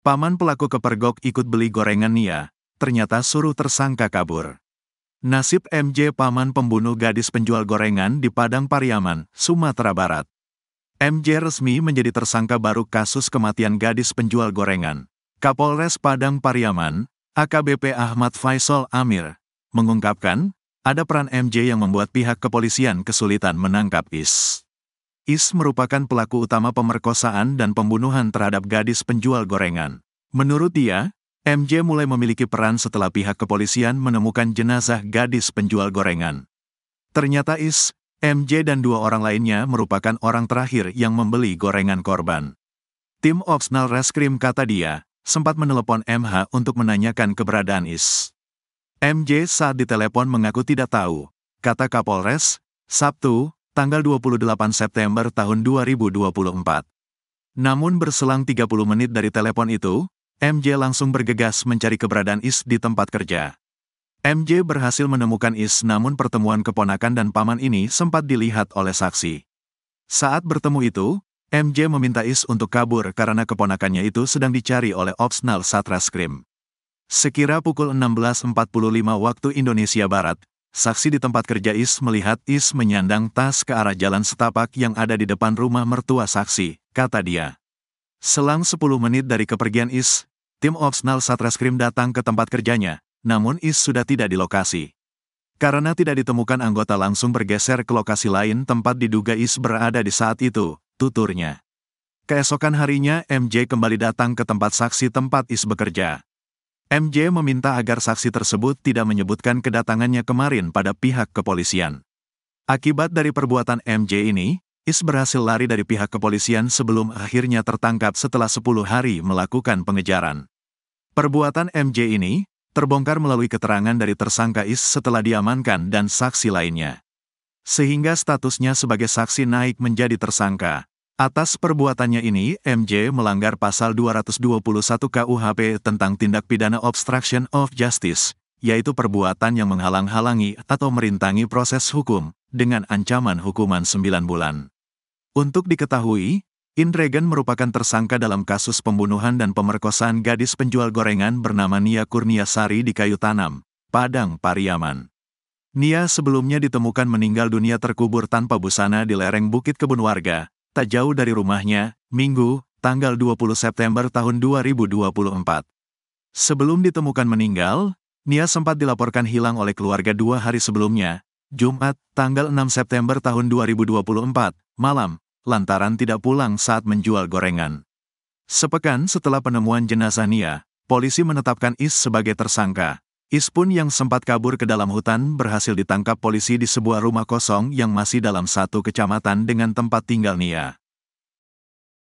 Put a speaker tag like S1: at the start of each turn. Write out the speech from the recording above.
S1: Paman pelaku kepergok ikut beli gorengan Nia, ternyata suruh tersangka kabur. Nasib MJ paman pembunuh gadis penjual gorengan di Padang Pariaman, Sumatera Barat. MJ resmi menjadi tersangka baru kasus kematian gadis penjual gorengan. Kapolres Padang Pariaman, AKBP Ahmad Faisal Amir, mengungkapkan, ada peran MJ yang membuat pihak kepolisian kesulitan menangkap Is. Is merupakan pelaku utama pemerkosaan dan pembunuhan terhadap gadis penjual gorengan. Menurut dia, MJ mulai memiliki peran setelah pihak kepolisian menemukan jenazah gadis penjual gorengan. Ternyata Is, MJ dan dua orang lainnya merupakan orang terakhir yang membeli gorengan korban. Tim Opsnal Reskrim, kata dia, sempat menelepon MH untuk menanyakan keberadaan Is. MJ saat ditelepon mengaku tidak tahu, kata Kapolres, Sabtu, tanggal 28 September tahun 2024. Namun berselang 30 menit dari telepon itu, MJ langsung bergegas mencari keberadaan Is di tempat kerja. MJ berhasil menemukan Is, namun pertemuan keponakan dan paman ini sempat dilihat oleh saksi. Saat bertemu itu, MJ meminta Is untuk kabur karena keponakannya itu sedang dicari oleh Opsnal Satreskrim. Sekira pukul 16.45 waktu Indonesia Barat, saksi di tempat kerja Is melihat Is menyandang tas ke arah jalan setapak yang ada di depan rumah mertua saksi, kata dia. Selang 10 menit dari kepergian Is, tim Opsnal Satreskrim datang ke tempat kerjanya, namun Is sudah tidak di lokasi. Karena tidak ditemukan, anggota langsung bergeser ke lokasi lain tempat diduga Is berada di saat itu, tuturnya. Keesokan harinya MJ kembali datang ke tempat saksi tempat Is bekerja. MJ meminta agar saksi tersebut tidak menyebutkan kedatangannya kemarin pada pihak kepolisian. Akibat dari perbuatan MJ ini, Is berhasil lari dari pihak kepolisian sebelum akhirnya tertangkap setelah 10 hari melakukan pengejaran. Perbuatan MJ ini terbongkar melalui keterangan dari tersangka Is setelah diamankan dan saksi lainnya. Sehingga statusnya sebagai saksi naik menjadi tersangka. Atas perbuatannya ini, MJ melanggar pasal 221 KUHP tentang tindak pidana obstruction of justice, yaitu perbuatan yang menghalang-halangi atau merintangi proses hukum, dengan ancaman hukuman 9 bulan. Untuk diketahui, Indregan merupakan tersangka dalam kasus pembunuhan dan pemerkosaan gadis penjual gorengan bernama Nia Kurniasari di Kayu Tanam, Padang Pariaman. Nia sebelumnya ditemukan meninggal dunia terkubur tanpa busana di lereng Bukit Kebun Warga, tak jauh dari rumahnya, Minggu, tanggal 20 September tahun 2024. Sebelum ditemukan meninggal, Nia sempat dilaporkan hilang oleh keluarga 2 hari sebelumnya, Jumat, tanggal 6 September tahun 2024, malam, lantaran tidak pulang saat menjual gorengan. Sepekan setelah penemuan jenazah Nia, polisi menetapkan Is sebagai tersangka. Is pun yang sempat kabur ke dalam hutan berhasil ditangkap polisi di sebuah rumah kosong yang masih dalam satu kecamatan dengan tempat tinggal Nia.